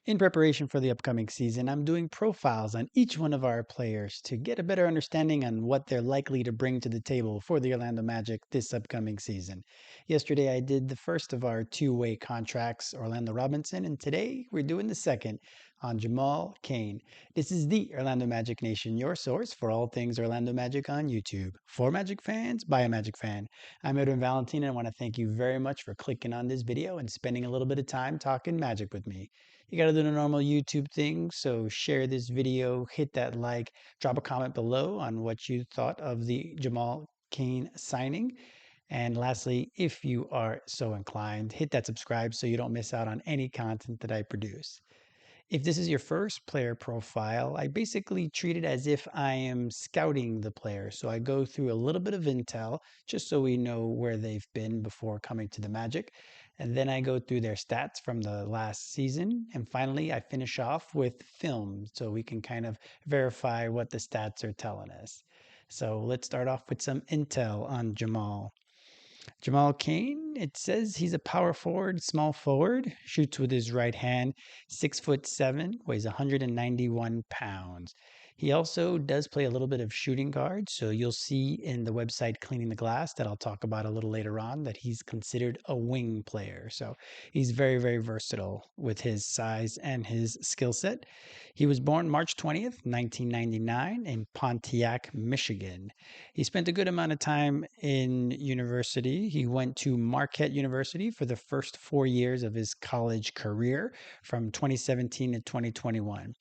In preparation for the upcoming season, I'm doing profiles on each one of our players to get a better understanding on what they're likely to bring to the table for the Orlando Magic this upcoming season. Yesterday, I did the first of our two-way contracts, Orlando Robinson, and today we're doing the second on Jamal Cain. This is the Orlando Magic Nation, your source for all things Orlando Magic on YouTube. For Magic fans, by a Magic fan. I'm Edwin Valentin, and I want to thank you very much for clicking on this video and spending a little bit of time talking Magic with me. You got to do the normal YouTube thing, so share this video, hit that like, drop a comment below on what you thought of the Jamal Cain signing. And lastly, if you are so inclined, hit that subscribe so you don't miss out on any content that I produce. If this is your first player profile, I basically treat it as if I am scouting the player. So I go through a little bit of intel just so we know where they've been before coming to the Magic. And then I go through their stats from the last season. And finally, I finish off with film so we can kind of verify what the stats are telling us. So let's start off with some intel on Jamal. Jamal Cain, it says he's a power forward, small forward, shoots with his right hand, 6'7", weighs 191 pounds. He also does play a little bit of shooting guard, so you'll see in the website Cleaning the Glass that I'll talk about a little later on that he's considered a wing player. So he's very, very versatile with his size and his skill set. He was born March 20th, 1999 in Pontiac, Michigan. He spent a good amount of time in university. He went to Marquette University for the first 4 years of his college career from 2017 to 2021.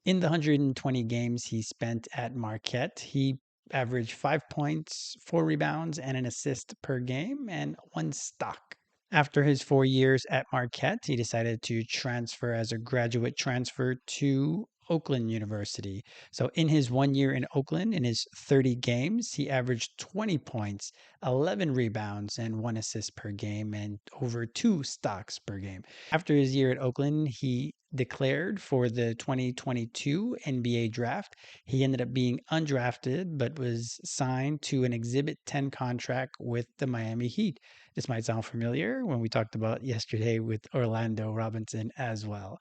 In the 120 games he spent at Marquette, he averaged 5 points, 4 rebounds, and an assist per game, and 1 stock. After his 4 years at Marquette, he decided to transfer as a graduate transfer to Oakland University. So in his 1 year in Oakland, in his 30 games, he averaged 20 points, 11 rebounds, and 1 assist per game, and over 2 stocks per game. After his year at Oakland, he declared for the 2022 NBA draft. He ended up being undrafted, but was signed to an Exhibit 10 contract with the Miami Heat. This might sound familiar when we talked about yesterday with Orlando Robinson as well.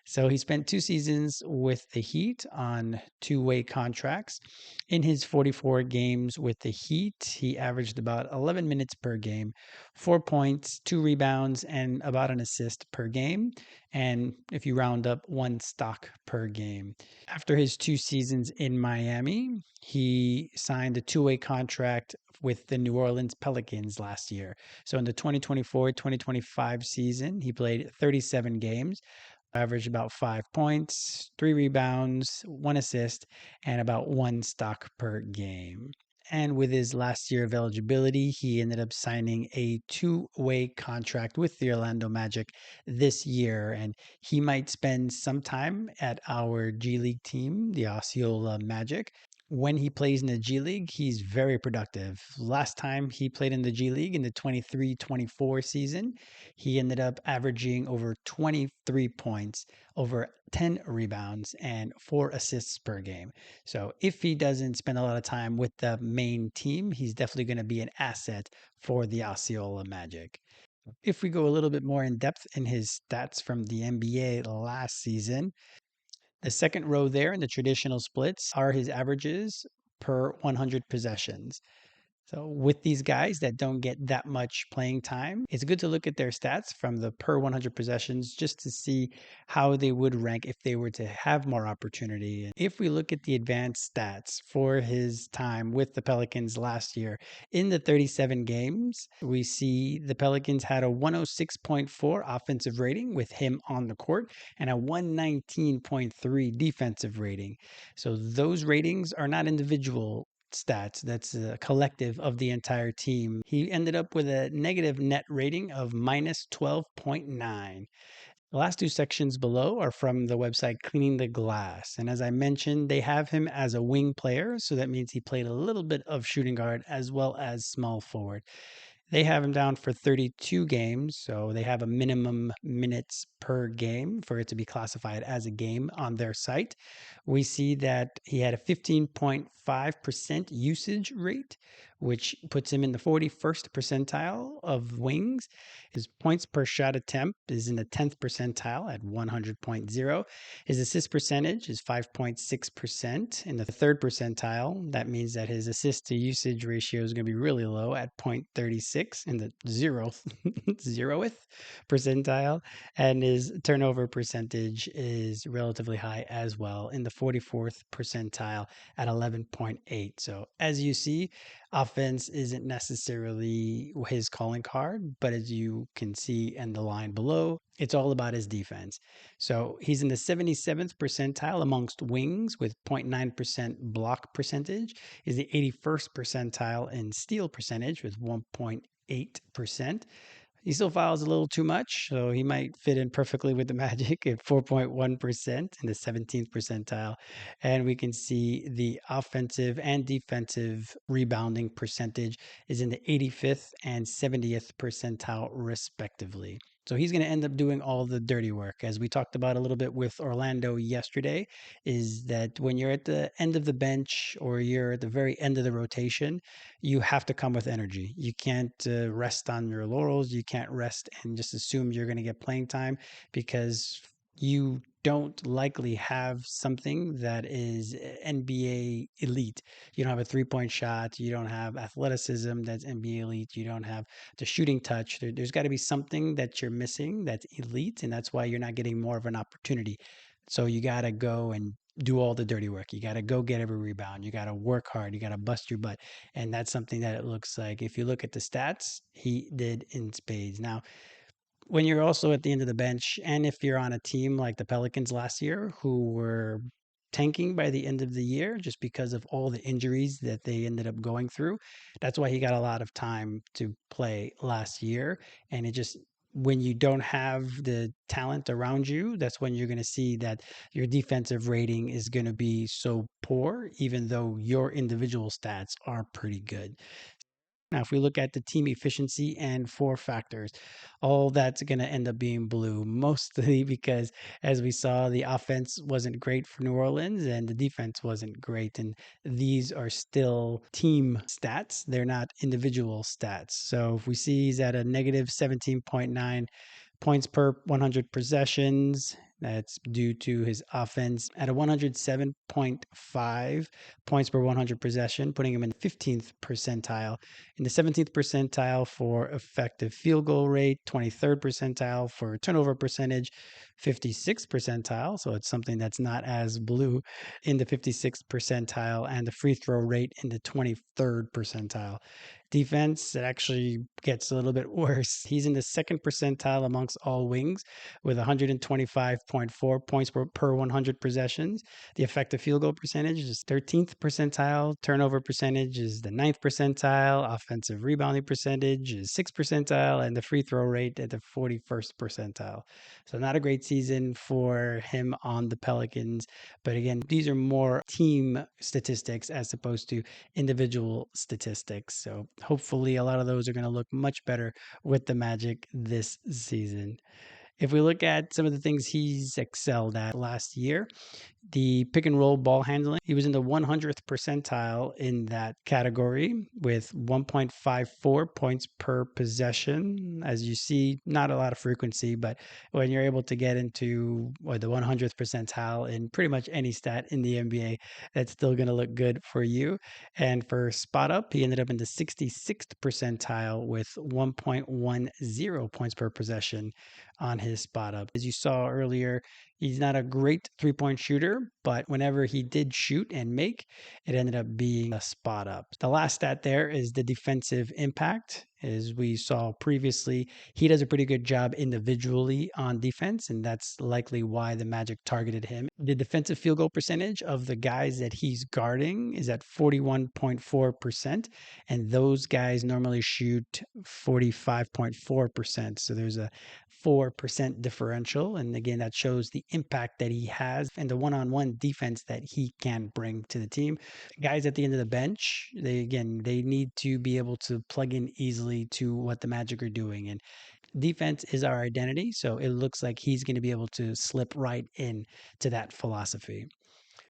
So he spent 2 seasons with the Heat on two-way contracts. In his 44 games with the Heat, he averaged about 11 minutes per game, 4 points, 2 rebounds, and about an assist per game. And if you round up, 1 stock per game. After his 2 seasons in Miami, he signed a two-way contract with the New Orleans Pelicans last year. So in the 2024-2025 season, he played 37 games, averaged about 5 points, 3 rebounds, 1 assist, and about 1 stock per game. And with his last year of eligibility, he ended up signing a two-way contract with the Orlando Magic this year. And he might spend some time at our G League team, the Osceola Magic. When he plays in the G League, he's very productive. Last time he played in the G League in the 23-24 season, he ended up averaging over 23 points, over 10 rebounds, and 4 assists per game. So if he doesn't spend a lot of time with the main team, he's definitely going to be an asset for the Osceola Magic. If we go a little bit more in depth in his stats from the NBA last season, the second row there in the traditional splits are his averages per 100 possessions. So with these guys that don't get that much playing time, it's good to look at their stats from the per 100 possessions just to see how they would rank if they were to have more opportunity. If we look at the advanced stats for his time with the Pelicans last year, in the 37 games, we see the Pelicans had a 106.4 offensive rating with him on the court and a 119.3 defensive rating. So those ratings are not individual stats. That's a collective of the entire team. He ended up with a negative net rating of minus 12.9. The last 2 sections below are from the website Cleaning the Glass. And as I mentioned, they have him as a wing player. So that means he played a little bit of shooting guard as well as small forward. They have him down for 32 games, so they have a minimum minutes per game for it to be classified as a game on their site. We see that he had a 15.5% usage rate, which puts him in the 41st percentile of wings. His points per shot attempt is in the 10th percentile at 100.0. His assist percentage is 5.6% in the third percentile. That means that his assist to usage ratio is going to be really low at 0.36 in the zeroth percentile. And his turnover percentage is relatively high as well in the 44th percentile at 11.8. So as you see, offense isn't necessarily his calling card, but as you can see in the line below, it's all about his defense. So he's in the 77th percentile amongst wings with 0.9% block percentage. Is the 81st percentile in steal percentage with 1.8%. He still fouls a little too much, so he might fit in perfectly with the Magic at 4.1% in the 17th percentile. And we can see the offensive and defensive rebounding percentage is in the 85th and 70th percentile, respectively. So he's going to end up doing all the dirty work. As we talked about a little bit with Orlando yesterday, is that when you're at the end of the bench or you're at the very end of the rotation, you have to come with energy. You can't rest on your laurels. You can't rest and just assume you're going to get playing time, because you don't likely have something that is NBA elite. You don't have a three-point shot. You don't have athleticism that's NBA elite. You don't have the shooting touch. There's got to be something that you're missing that's elite, and that's why you're not getting more of an opportunity. So you got to go and do all the dirty work. You got to go get every rebound. You got to work hard. You got to bust your butt. And that's something that it looks like, if you look at the stats, he did in spades. Now, when you're also at the end of the bench, and if you're on a team like the Pelicans last year, who were tanking by the end of the year just because of all the injuries that they ended up going through, that's why he got a lot of time to play last year. And it just, when you don't have the talent around you, that's when you're going to see that your defensive rating is going to be so poor, even though your individual stats are pretty good. Now, if we look at the team efficiency and four factors, all that's going to end up being blue, mostly because, as we saw, the offense wasn't great for New Orleans and the defense wasn't great. And these are still team stats, they're not individual stats. So if we see he's at a negative 17.9 points per 100 possessions. That's due to his offense at a 107.5 points per 100 possession, putting him in the 15th percentile. In the 17th percentile for effective field goal rate, 23rd percentile for turnover percentage, 56th percentile. So it's something that's not as blue, in the 56th percentile, and the free throw rate in the 23rd percentile. Defense, it actually gets a little bit worse. He's in the second percentile amongst all wings with 125.4 points per 100 possessions. The effective field goal percentage is 13th percentile. Turnover percentage is the 9th percentile. Offensive rebounding percentage is 6th percentile. And the free throw rate at the 41st percentile. So not a great season for him on the Pelicans. But again, these are more team statistics as opposed to individual statistics. So hopefully a lot of those are going to look much better with the Magic this season. If we look at some of the things he's excelled at last year, the pick and roll ball handling, he was in the 100th percentile in that category with 1.54 points per possession. As you see, not a lot of frequency, but when you're able to get into the 100th percentile in pretty much any stat in the NBA, that's still going to look good for you. And for spot up, he ended up in the 66th percentile with 1.10 points per possession on his spot up. As you saw earlier, he's not a great three-point shooter, but whenever he did shoot and make, it ended up being a spot up. The last stat there is the defensive impact. As we saw previously, he does a pretty good job individually on defense, and that's likely why the Magic targeted him. The defensive field goal percentage of the guys that he's guarding is at 41.4%, and those guys normally shoot 45.4%. So there's a 4% differential. And again, that shows the impact that he has and the one-on-one defense that he can bring to the team. Guys at the end of the bench, they need to be able to plug in easily to what the Magic are doing. And defense is our identity. So it looks like he's going to be able to slip right in to that philosophy.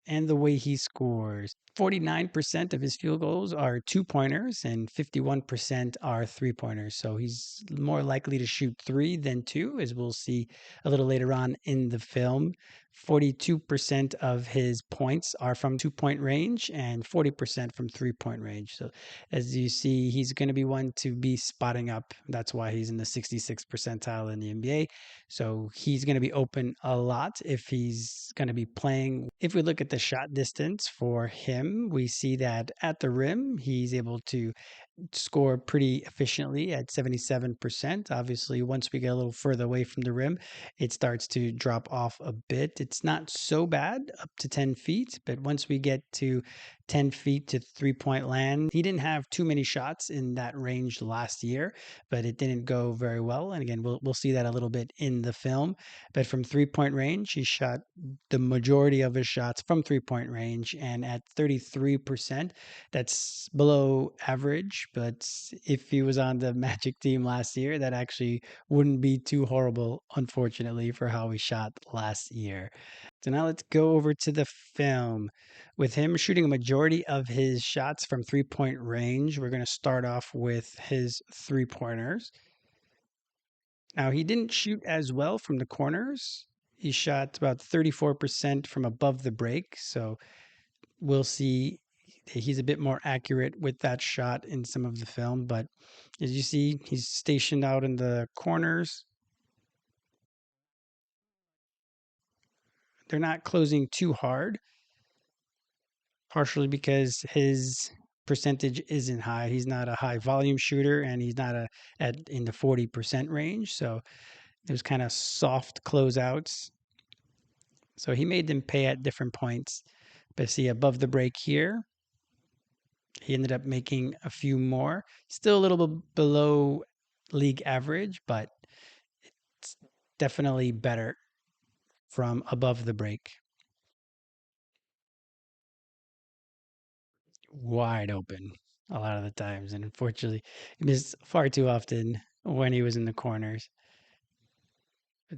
and the way he scores. 49% of his field goals are two pointers and 51% are three pointers. So he's more likely to shoot three than two, as we'll see a little later on in the film. 42% of his points are from 2 point range and 40% from 3 point range. So as you see, he's going to be one to be spotting up. That's why he's in the 66th percentile in the NBA. So he's going to be open a lot if he's going to be playing. If we look at the shot distance for him, we see that at the rim, he's able to score pretty efficiently at 77%. Obviously, once we get a little further away from the rim, it starts to drop off a bit. It's not so bad up to 10 feet, but once we get to 10 feet to 3 point land, he didn't have too many shots in that range last year, but it didn't go very well. And again, we'll see that a little bit in the film. But from 3 point range, he shot the majority of his shots from 3 point range, and at 33%, that's below average, but if he was on the Magic team last year, that actually wouldn't be too horrible, unfortunately, for how he shot last year. So now let's go over to the film. With him shooting a majority of his shots from 3 point range, we're going to start off with his three pointers. Now, he didn't shoot as well from the corners. He shot about 34% from above the break. So we'll see he's a bit more accurate with that shot in some of the film. But as you see, he's stationed out in the corners. They're not closing too hard, partially because his percentage isn't high. He's not a high volume shooter, and he's not at in the 40% range. So there's kind of soft closeouts. So he made them pay at different points. But see above the break here, he ended up making a few more. Still a little bit below league average, but it's definitely better from above the break. Wide open a lot of the times. And unfortunately, he missed far too often when he was in the corners.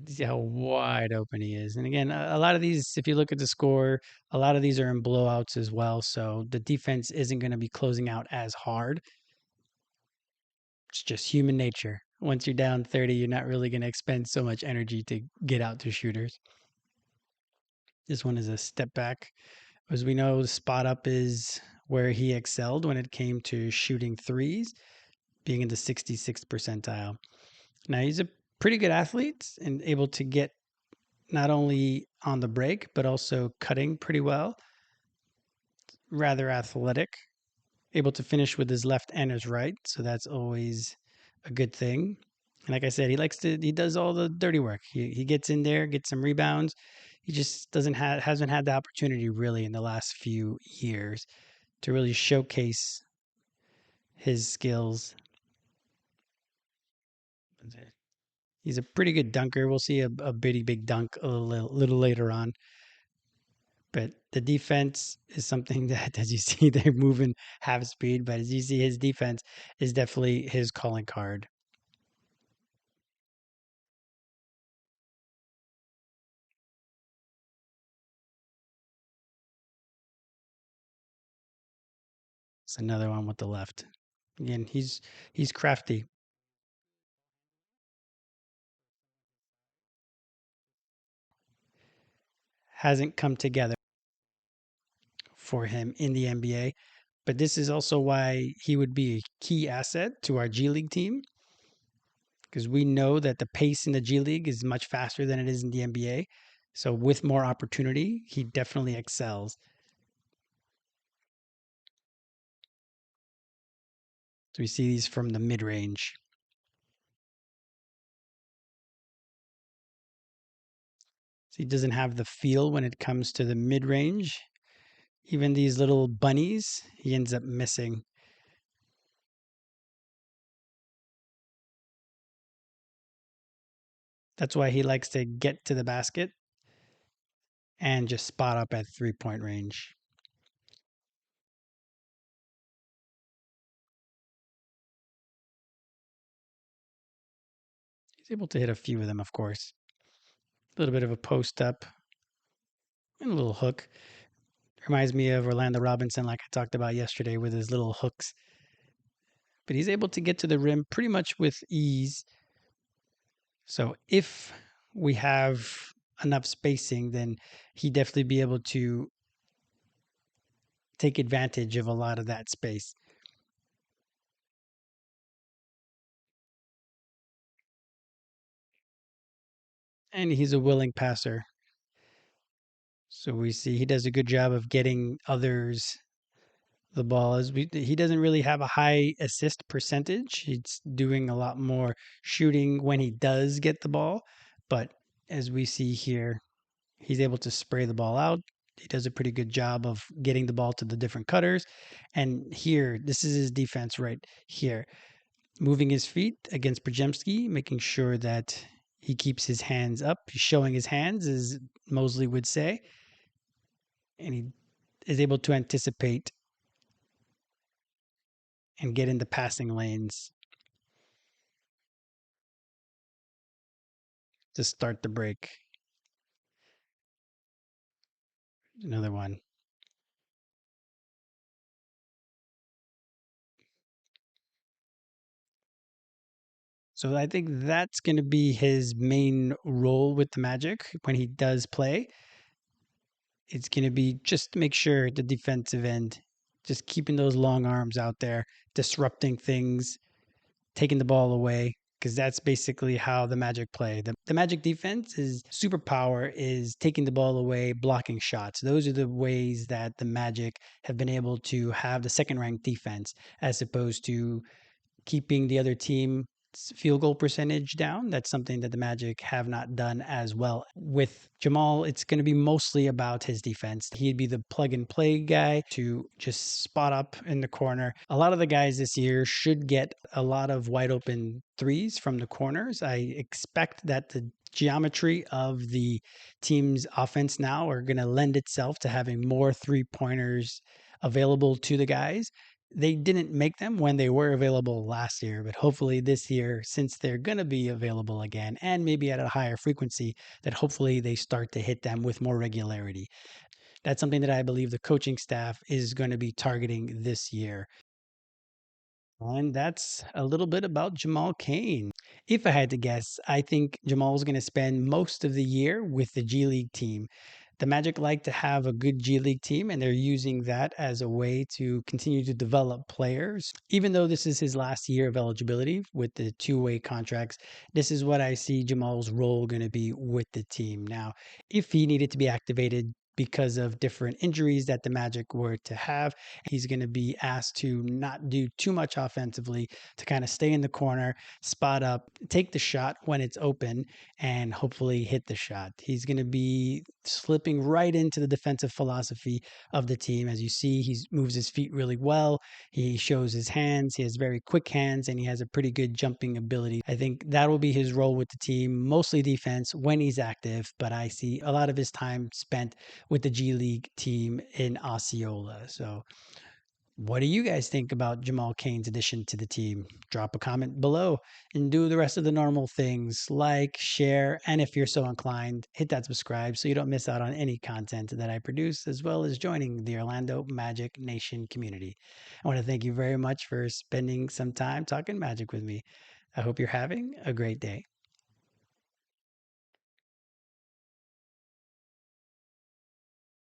See how wide open he is. And again, a lot of these, if you look at the score, a lot of these are in blowouts as well. So the defense isn't going to be closing out as hard. It's just human nature. Once you're down 30, you're not really going to expend so much energy to get out to shooters. This one is a step back. As we know, the spot up is where he excelled when it came to shooting threes, being in the 66th percentile. Now, he's a pretty good athlete and able to get not only on the break, but also cutting pretty well. Rather athletic, able to finish with his left and his right. So that's always a good thing. And like I said, he does all the dirty work. He gets in there, gets some rebounds. He just hasn't had the opportunity really in the last few years to really showcase his skills. He's a pretty good dunker. We'll see a bitty big dunk a little later on. But the defense is something that, as you see, they're moving half speed. But as you see, his defense is definitely his calling card. It's another one with the left. Again, he's crafty. Hasn't come together for him in the NBA. But this is also why he would be a key asset to our G League team, because we know that the pace in the G League is much faster than it is in the NBA. So with more opportunity, he definitely excels. So we see these from the mid range. So he doesn't have the feel when it comes to the mid range. Even these little bunnies, he ends up missing. That's why he likes to get to the basket and just spot up at 3 point range. He's able to hit a few of them, of course. A little bit of a post up and a little hook. Reminds me of Orlando Robinson, like I talked about yesterday, with his little hooks. But he's able to get to the rim pretty much with ease. So if we have enough spacing, then he'd definitely be able to take advantage of a lot of that space. And he's a willing passer. So we see he does a good job of getting others the ball. He doesn't really have a high assist percentage. He's doing a lot more shooting when he does get the ball. But as we see here, he's able to spray the ball out. He does a pretty good job of getting the ball to the different cutters. And here, this is his defense right here, moving his feet against Brzezinski, making sure that he keeps his hands up. He's showing his hands, as Mosley would say, and he is able to anticipate and get in the passing lanes to start the break. Another one. So I think that's going to be his main role with the Magic when he does play. It's going to be just to make sure the defensive end, just keeping those long arms out there, disrupting things, taking the ball away, because that's basically how the Magic play. The Magic defense is superpower is taking the ball away, blocking shots. Those are the ways that the Magic have been able to have the second ranked defense as opposed to keeping the other team field goal percentage down. That's something that the Magic have not done as well. With Jamal, it's going to be mostly about his defense. He'd be the plug and play guy to just spot up in the corner. A lot of the guys this year should get a lot of wide open threes from the corners. I expect that the geometry of the team's offense now are going to lend itself to having more three pointers available to the guys. They didn't make them when they were available last year, but hopefully this year, since they're going to be available again and maybe at a higher frequency, that hopefully they start to hit them with more regularity. That's something that I believe the coaching staff is going to be targeting this year. And that's a little bit about Jamal Cain. If I had to guess, I think Jamal's going to spend most of the year with the G League team. The Magic like to have a good G League team, and they're using that as a way to continue to develop players. Even though this is his last year of eligibility with the two-way contracts, this is what I see Jamal's role going to be with the team. Now, if he needed to be activated because of different injuries that the Magic were to have, he's going to be asked to not do too much offensively, to kind of stay in the corner, spot up, take the shot when it's open, and hopefully hit the shot. He's going to be slipping right into the defensive philosophy of the team. As you see, he moves his feet really well. He shows his hands. He has very quick hands, and he has a pretty good jumping ability. I think that will be his role with the team, mostly defense when he's active, but I see a lot of his time spent with the G League team in Osceola. So what do you guys think about Jamal Cain's addition to the team? Drop a comment below and do the rest of the normal things like, share, and if you're so inclined, hit that subscribe so you don't miss out on any content that I produce, as well as joining the Orlando Magic Nation community. I want to thank you very much for spending some time talking Magic with me. I hope you're having a great day.